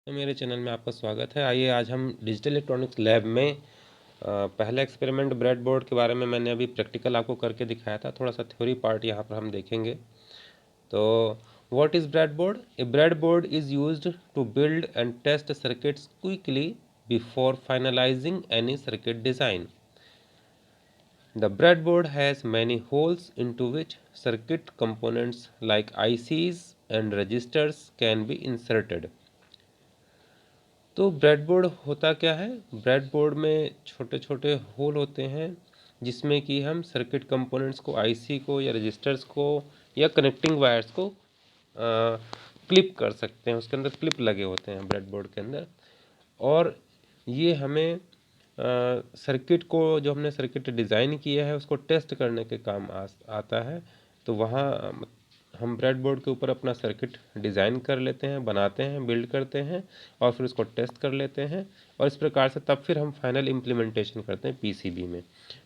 तो मेरे चैनल में आपका स्वागत है। आइए आज हम डिजिटल इलेक्ट्रॉनिक्स लैब में पहला एक्सपेरिमेंट ब्रेडबोर्ड के बारे में मैंने अभी प्रैक्टिकल आपको करके दिखाया था। थोड़ा सा थ्योरी पार्ट यहाँ पर हम देखेंगे। तो what is breadboard? A breadboard is used to build and test circuits quickly before finalising any circuit design. The breadboard has many holes into which circuit components like ICs and registers can be inserted. तो breadboard होता क्या है? Breadboard में छोटे छोटे whole होते हैं जिसमें कि हम सर्किट कंपोनेंट्स को, आईसी को या रजिस्टर्स को या कनेक्टिंग वायर्स को क्लिप कर सकते हैं। उसके अंदर क्लिप लगे होते हैं ब्रेडबोर्ड के अंदर, और ये हमें सर्किट को, जो हमने सर्किट डिज़ाइन किया है उसको टेस्ट करने के काम आता है। तो वहाँ हम ब्रेडबोर्ड के ऊपर अपना सर्किट डिज़ाइन कर लेते हैं, बनाते हैं, बिल्ड करते हैं और फिर उसको टेस्ट कर लेते हैं, और इस प्रकार से तब फिर हम फाइनल इम्प्लीमेंटेशन करते हैं पीसीबी में।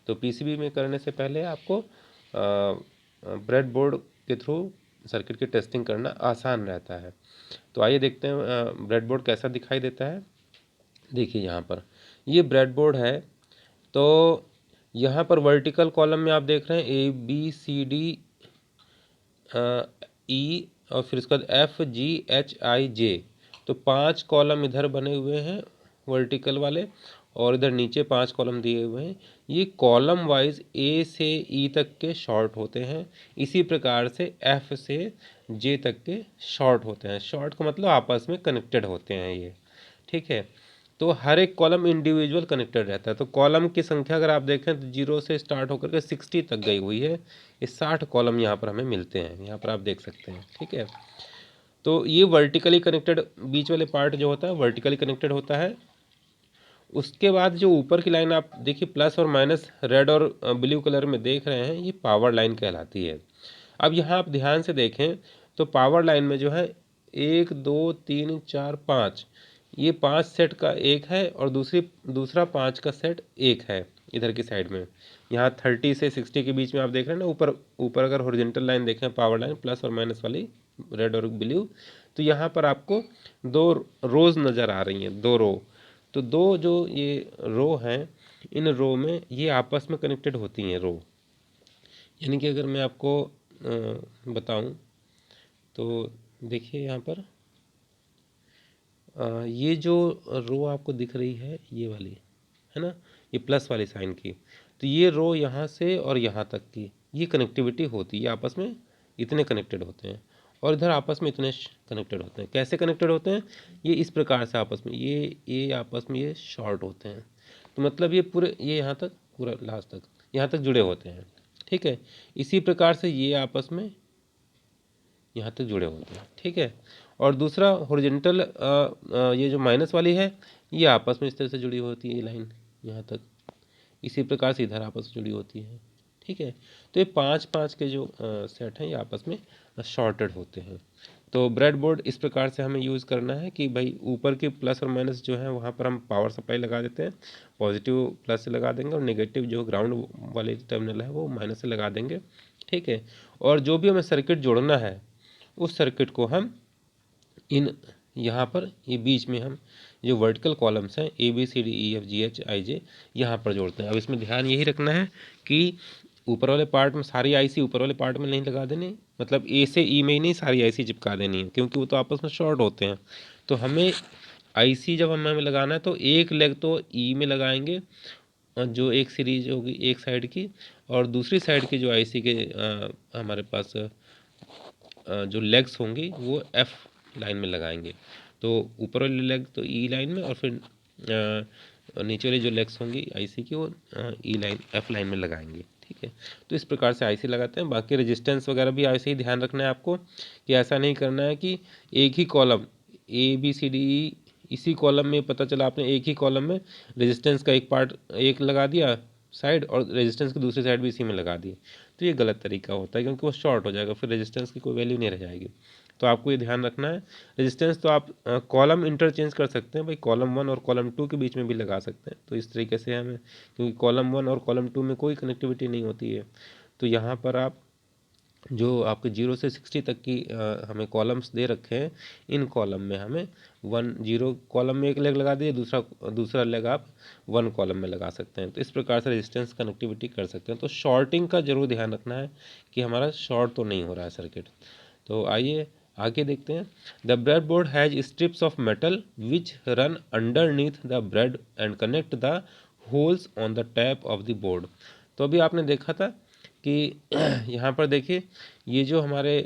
तो पीसीबी में करने से पहले आपको ब्रेडबोर्ड के थ्रू सर्किट की टेस्टिंग करना आसान रहता है। तो आइए देखते हैं ब्रेडबोर्ड कैसा दिखाई देता है। देखिए यहाँ पर ये ब्रेडबोर्ड है। तो यहाँ पर वर्टिकल कॉलम में आप देख रहे हैं ए बी सी डी ई और फिर उसके बाद एफ जी एच आई जे। तो 5 कॉलम इधर बने हुए हैं वर्टिकल वाले, और इधर नीचे 5 कॉलम दिए हुए हैं। ये कॉलम वाइज ए से ई तक के शॉर्ट होते हैं। इसी प्रकार से एफ से जे तक के शॉर्ट होते हैं। शॉर्ट का मतलब आपस में कनेक्टेड होते हैं ये, ठीक है। तो हर एक कॉलम इंडिविजुअल कनेक्टेड रहता है। तो कॉलम की संख्या अगर आप देखें तो 0 से स्टार्ट होकर के 60 तक गई हुई है। ये 60 कॉलम यहाँ पर हमें मिलते हैं, यहाँ पर आप देख सकते हैं, ठीक है। तो ये वर्टिकली कनेक्टेड, बीच वाले पार्ट जो होता है वर्टिकली कनेक्टेड होता है। उसके बाद जो ऊपर की लाइन आप देखिए प्लस और माइनस रेड और ब्लू कलर में देख रहे हैं, ये पावर लाइन कहलाती है। अब यहाँ आप ध्यान से देखें तो पावर लाइन में जो है 1 2 3 4 5, ये 5 सेट का एक है, और दूसरा 5 का सेट एक है इधर की साइड में। यहाँ 30 से 60 के बीच में आप देख रहे हैं ना, ऊपर ऊपर अगर हॉरिजॉन्टल लाइन देखें पावर लाइन प्लस और माइनस वाली रेड और ब्लू, तो यहाँ पर आपको 2 रोज नज़र आ रही हैं, 2 रो। तो 2 जो ये रो हैं, इन रो में ये आपस में कनेक्टेड होती हैं रो। यानी कि अगर मैं आपको बताऊं तो देखिए यहाँ पर ये जो रो आपको दिख रही है ये वाली, है ना, ये प्लस वाली साइन की, तो ये रो यहाँ से और यहाँ तक की ये कनेक्टिविटी होती है, आपस में इतने कनेक्टेड होते हैं, और इधर आपस में इतने कनेक्टेड होते हैं। कैसे कनेक्टेड होते हैं? ये इस प्रकार से आपस में ये आपस में ये शॉर्ट होते हैं। तो मतलब ये पूरे, ये यहाँ तक पूरा लास्ट तक यहाँ तक जुड़े होते हैं, ठीक है। इसी प्रकार से ये आपस में यहाँ तक जुड़े होते हैं, ठीक है। और दूसरा हॉरिजॉन्टल ये जो माइनस वाली है, ये आपस में इस तरह से जुड़ी होती है, ये लाइन यहाँ तक। इसी प्रकार से इधर आपस में जुड़ी होती है, ठीक है। तो ये 5 के जो सेट हैं ये आपस में शॉर्टेड होते हैं। तो ब्रेडबोर्ड इस प्रकार से हमें यूज़ करना है कि भाई ऊपर के प्लस और माइनस जो है वहाँ पर हम पावर सप्लाई लगा देते हैं, पॉजिटिव प्लस से लगा देंगे और नेगेटिव जो ग्राउंड वाले टर्मिनल है वो माइनस से लगा देंगे, ठीक है। और जो भी हमें सर्किट जोड़ना है उस सर्किट को हम इन यहाँ पर ये बीच में हम जो वर्टिकल कॉलम्स हैं A B C D E F G H I J यहाँ पर जोड़ते हैं। अब इसमें ध्यान यही रखना है कि ऊपर वाले पार्ट में सारी आईसी ऊपर वाले पार्ट में नहीं लगा देनी, मतलब ए से ई में ही नहीं सारी आईसी चिपका देनी है, क्योंकि वो तो आपस में शॉर्ट होते हैं। तो हमें आईसी जब हमें लगाना है तो एक लेग तो ई में लगाएंगे, जो एक सीरीज होगी एक साइड की, और दूसरी साइड की जो आईसी के हमारे पास जो लेग्स होंगी वो एफ लाइन में लगाएंगे। तो ऊपर वाली लेग तो ई लाइन में, और फिर नीचे वाली जो लेग्स होंगी आईसी की वो ई लाइन एफ लाइन में लगाएंगे, ठीक है। तो इस प्रकार से आईसी लगाते हैं। बाकी रेजिस्टेंस वगैरह भी ऐसे ही ध्यान रखना है आपको कि ऐसा नहीं करना है कि एक ही column A B C D E, इसी कॉलम में पता चला आपने एक ही कॉलम में रेजिस्टेंस का एक पार्ट एक लगा दिया साइड और रेजिस्टेंस की दूसरी साइड भी इसी में लगा दी, तो ये गलत तरीका होता है, क्योंकि वो शॉर्ट हो जाएगा, फिर रेजिस्टेंस की कोई वैल्यू नहीं रह जाएगी। तो आपको ये ध्यान रखना है। रेजिस्टेंस तो आप कॉलम इंटरचेंज कर सकते हैं भाई, कॉलम 1 और कॉलम 2 के बीच में भी लगा सकते हैं। तो इस तरीके से हमें, क्योंकि कॉलम 1 और कॉलम 2 में कोई कनेक्टिविटी नहीं होती है, तो यहाँ पर आप जो आपके 0 से 60 तक की हमें कॉलम्स दे रखे हैं, इन कॉलम में हमें वन जीरो कॉलम में एक लेग लगा दिए, दूसरा लेग आप वन कॉलम में लगा सकते हैं। तो इस प्रकार से रेजिस्टेंस कनेक्टिविटी कर सकते हैं। तो शॉर्टिंग का जरूर ध्यान रखना है कि हमारा शॉर्ट तो नहीं हो रहा है सर्किट। तो आइए आगे देखते हैं। The bread board has strips of metal which run underneath the bread and connect the holes on the tap of the board. तो अभी आपने देखा था कि यहाँ पर देखिए ये जो हमारे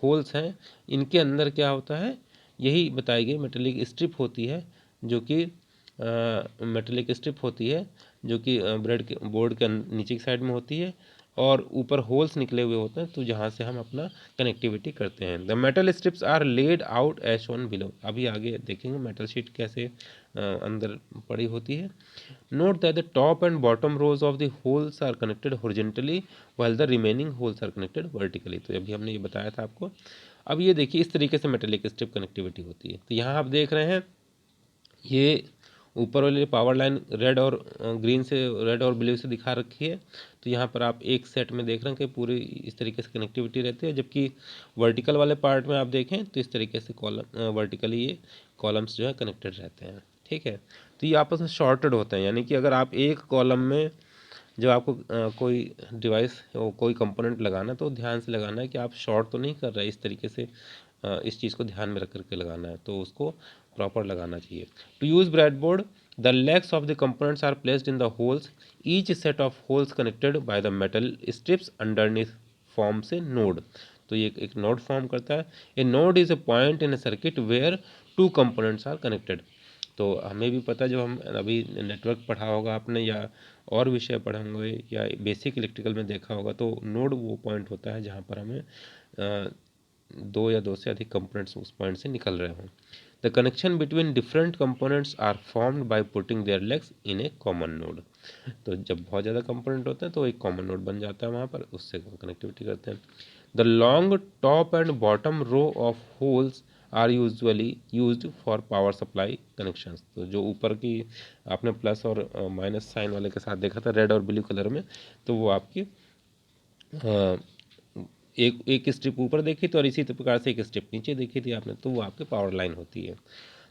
होल्स हैं इनके अंदर क्या होता है, यही बताई गई मेटेलिक स्ट्रिप होती है, जो कि मेटेलिक स्ट्रिप होती है जो कि ब्रेड के बोर्ड के नीचे की साइड में होती है, और ऊपर होल्स निकले हुए होते हैं, तो जहाँ से हम अपना कनेक्टिविटी करते हैं। The metal strips are laid out as shown below. अभी आगे देखेंगे मेटल शीट कैसे अंदर पड़ी होती है। Note that the top and bottom rows of the holes are connected horizontally while the remaining holes are connected vertically. तो अभी हमने ये बताया था आपको। अब ये देखिए इस तरीके से मेटेलिक स्ट्रिप कनेक्टिविटी होती है। तो यहाँ आप देख रहे हैं ये ऊपर वाली पावर लाइन रेड और ग्रीन से, रेड और ब्लू से दिखा रखी है। तो यहाँ पर आप एक सेट में देख रहे हैं कि पूरी इस तरीके से कनेक्टिविटी रहती है, जबकि वर्टिकल वाले पार्ट में आप देखें तो इस तरीके से कॉलम वर्टिकली ये कॉलम्स जो है कनेक्टेड रहते हैं। ठीक है, तो ये आपस में शॉर्टेड होते हैं, यानी कि अगर आप एक कॉलम में जब आपको कोई डिवाइस कोई कंपोनेंट लगाना तो ध्यान से लगाना है कि आप शॉर्ट तो नहीं कर रहे, इस तरीके से इस चीज़ को ध्यान में रख करके लगाना है, तो उसको प्रॉपर लगाना चाहिए। To use breadboard the legs of the components are placed in the holes, each set of holes connected by the metal strips underneath form से नोड। तो ये एक नोड फॉर्म करता है। A node is a point in a circuit where two components are connected. तो हमें भी पता, जब हम अभी नेटवर्क पढ़ा होगा आपने या और विषय पढ़े होंगे या बेसिक इलेक्ट्रिकल में देखा होगा, तो नोड वो पॉइंट होता है जहाँ पर हमें दो या दो से अधिक कंपोनेंट्स उस पॉइंट से निकल रहे हों। The connection between different components are formed by putting their legs in a common node. तो जब बहुत ज़्यादा कंपोनेंट होते हैं तो एक कॉमन नोड बन जाता है वहाँ पर, उससे कनेक्टिविटी करते हैं। The long top and bottom row of holes are usually used for power supply connections. तो जो ऊपर की आपने प्लस और माइनस साइन वाले के साथ देखा था रेड और ब्लू कलर में, तो वो आपकी एक स्ट्रिप ऊपर देखी थी और इसी प्रकार से एक स्ट्रिप नीचे देखी थी आपने, तो वो आपकी पावर लाइन होती है।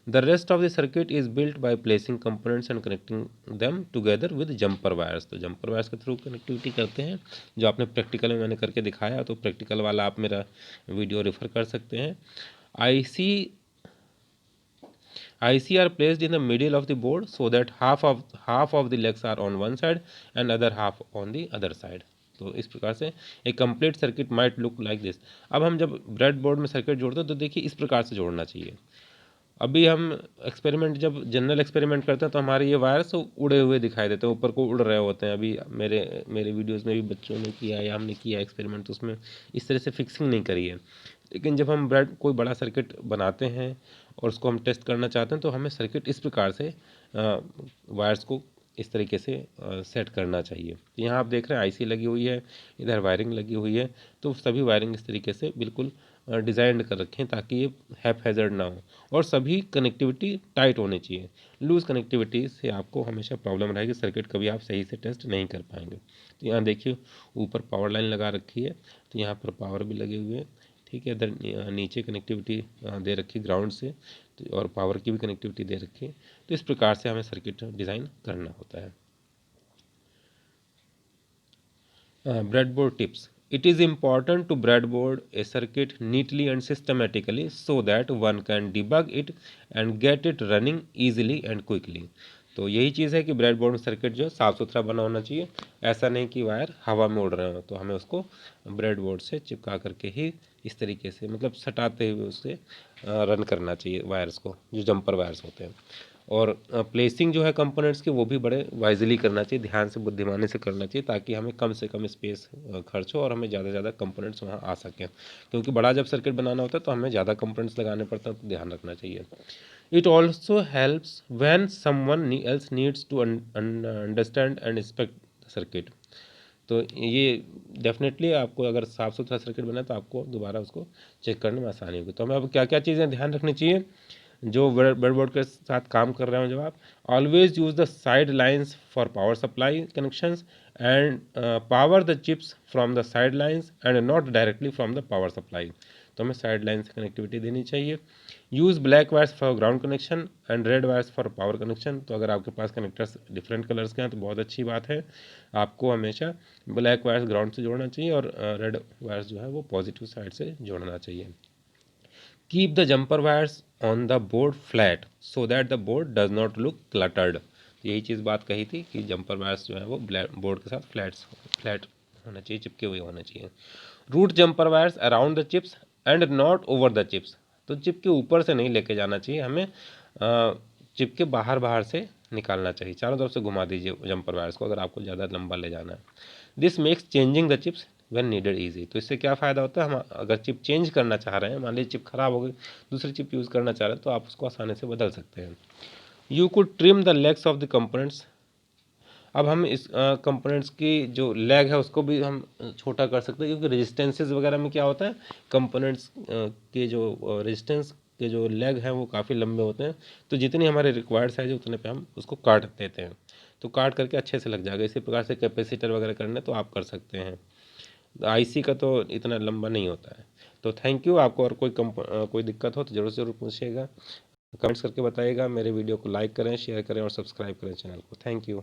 The rest of the circuit is built by placing components and connecting them together with jumper wires. तो जंपर वायर्स के थ्रू कनेक्टिविटी करते हैं, जो आपने प्रैक्टिकल में मैंने करके दिखाया, तो प्रैक्टिकल वाला आप मेरा वीडियो रेफर कर सकते हैं। IC are placed in the middle of the board so that half of the legs are on one side and other half on the other side। तो इस प्रकार से एक complete circuit might look like this. अब हम जब bread board में circuit जोड़ते हैं तो देखिए इस प्रकार से जोड़ना चाहिए। अभी हम एक्सपेरिमेंट जब जनरल एक्सपेरिमेंट करते हैं तो हमारे ये वायर्स उड़े हुए दिखाई देते हैं, ऊपर को उड़ रहे होते हैं। अभी मेरे वीडियोस में भी बच्चों ने किया या हमने किया एक्सपेरिमेंट, तो उसमें इस तरह से फिक्सिंग नहीं करी है। लेकिन जब हम कोई बड़ा सर्किट बनाते हैं और उसको हम टेस्ट करना चाहते हैं तो हमें सर्किट इस प्रकार से वायर्स को इस तरीके से सेट करना चाहिए। तो यहाँ आप देख रहे हैं आईसी लगी हुई है, इधर वायरिंग लगी हुई है, तो सभी वायरिंग इस तरीके से बिल्कुल डिज़ाइन कर रखें ताकि ये हैज़र्ड ना हो, और सभी कनेक्टिविटी टाइट होनी चाहिए। लूज़ कनेक्टिविटी से आपको हमेशा प्रॉब्लम रहेगी, सर्किट कभी आप सही से टेस्ट नहीं कर पाएंगे। तो यहाँ देखिए ऊपर पावर लाइन लगा रखी है, तो यहाँ पर पावर भी लगे हुए हैं। ठीक है, इधर नीचे कनेक्टिविटी दे रखी ग्राउंड से, तो और पावर की भी कनेक्टिविटी दे रखी है। तो इस प्रकार से हमें सर्किट डिज़ाइन करना होता है। Breadboard tips. It is important to breadboard a circuit neatly and systematically so that one can debug it and get it running easily and quickly. तो यही चीज़ है कि ब्रेडबोर्ड में सर्किट जो है साफ़ सुथरा बना होना चाहिए। ऐसा नहीं कि वायर हवा में उड़ रहे हो, तो हमें उसको ब्रेडबोर्ड से चिपका करके ही इस तरीके से, मतलब सटाते हुए उससे रन करना चाहिए वायर्स को, जो जंपर वायर्स होते हैं। और प्लेसिंग जो है कंपोनेंट्स की वो भी बड़े वाइजली करना चाहिए, ध्यान से बुद्धिमानी से करना चाहिए, ताकि हमें कम से कम स्पेस खर्च हो और हमें ज़्यादा से ज़्यादा कंपोनेंट्स वहाँ आ सकें। क्योंकि बड़ा जब सर्किट बनाना होता है तो हमें ज़्यादा कंपोनेंट्स लगाने पड़ते हैं, तो ध्यान रखना चाहिए। It also helps when someone else needs to understand and inspect the circuit. तो ये डेफिनेटली आपको अगर साफ़ सुथरा सर्किट बना तो आपको दोबारा उसको चेक करने में आसानी होगी। तो हमें अब क्या क्या चीज़ें ध्यान रखनी चाहिए जो ब्रेडबोर्ड के साथ काम कर रहे हो। जब आप always use the side lines for power supply connections and power the chips from the side lines and not directly from the power supply. तो हमें साइड लाइन से कनेक्टिविटी देनी चाहिए। Use black wires for ground connection and red wires for power connection. तो अगर आपके पास connectors different colours के हैं तो बहुत अच्छी बात है, आपको हमेशा ब्लैक वायर्स ग्राउंड से जोड़ना चाहिए और रेड वायर्स जो है वो पॉजिटिव साइड से जोड़ना चाहिए। Keep the jumper wires on the board flat so that the board does not look cluttered. यही चीज़ बात कही थी कि जंपर वायर्स जो है वो बोर्ड के साथ फ्लैट होना चाहिए, चिपके हुए होना चाहिए। Route jumper wires around the chips and not over the chips. तो चिप के ऊपर से नहीं लेके जाना चाहिए, हमें चिप के बाहर बाहर से निकालना चाहिए, चारों तरफ से घुमा दीजिए जंपर वायर्स को अगर आपको ज़्यादा लंबा ले जाना है। This makes changing the chips when needed easy. तो इससे क्या फ़ायदा होता है, हम अगर चिप चेंज करना चाह रहे हैं, मान लीजिए चिप खराब हो गई, दूसरी चिप यूज़ करना चाह रहे हैं, तो आप उसको आसानी से बदल सकते हैं। You could trim the legs of the components. अब हम इस कंपोनेंट्स की जो लेग है उसको भी हम छोटा कर सकते हैं, क्योंकि रेजिस्टेंसेस वगैरह में क्या होता है, कंपोनेंट्स के जो रेजिस्टेंस के जो लेग हैं वो काफ़ी लंबे होते हैं, तो जितनी हमारे रिक्वायर्ड साइज है उतने पे हम उसको काट देते हैं, तो काट करके अच्छे से लग जाएगा। इसी प्रकार से कैपेसिटर वगैरह करने तो आप कर सकते हैं। आईसी का तो इतना लंबा नहीं होता है। तो थैंक यू। आपको और कोई दिक्कत हो तो ज़रूर ज़रूर पूछिएगा, कमेंट्स करके बताइएगा। मेरे वीडियो को लाइक करें, शेयर करें और सब्सक्राइब करें चैनल को। Thank you.